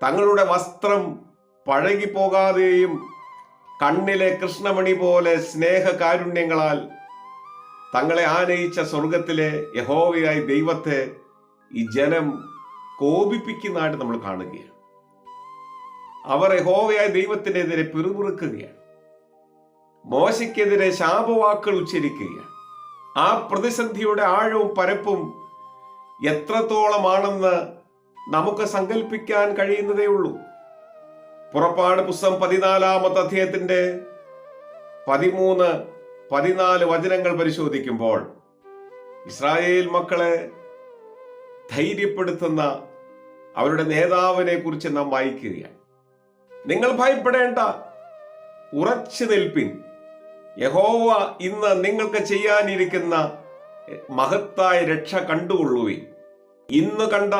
തങ്ങളുടെ വസ്ത്രം പഴകിപ്പോകാതെയും കണ്ണിലെ കൃഷ്ണമണി പോലെ സ്നേഹകാരുണ്യങ്ങളാൽ തങ്ങളെ ആനയിച്ച സ്വർഗത്തിലെ യഹോവയായ ദൈവത്തെ ഈ ജനം കോപിപ്പിക്കുന്നതായിട്ട് നമ്മൾ കാണുകയാണ്. അവർ യഹോവയായ ദൈവത്തിനെതിരെ പിറുപിറുക്കുകയാണ്, മോശയ്ക്കെതിരെ ശാപവാക്കുകൾ ഉച്ചരിക്കുകയാണ്. ആ പ്രതിസന്ധിയുടെ ആഴവും പരപ്പും എത്രത്തോളമാണെന്ന് നമുക്ക് സങ്കല്പിക്കാൻ കഴിയുന്നതേ ഉള്ളൂ. പുറപ്പാട് പുസ്തകം 14-ാമത്തെ അധ്യായത്തിന്റെ 13-14 വചനങ്ങൾ പരിശോധിക്കുമ്പോൾ ഇസ്രായേൽ മക്കളെ ധൈര്യപ്പെടുത്തുന്ന അവരുടെ നേതാവിനെ കുറിച്ച് നാം വായിക്കുകയാണ്. നിങ്ങൾ ഭയപ്പെടേണ്ട, ഉറച്ചു നിൽപ്പിൻ. യഹോവ ഇന്ന് നിങ്ങൾക്ക് ചെയ്യാനിരിക്കുന്ന മഹത്തായ രക്ഷ കണ്ടുകൊള്ളുവിൻ. ഇന്ന് കണ്ട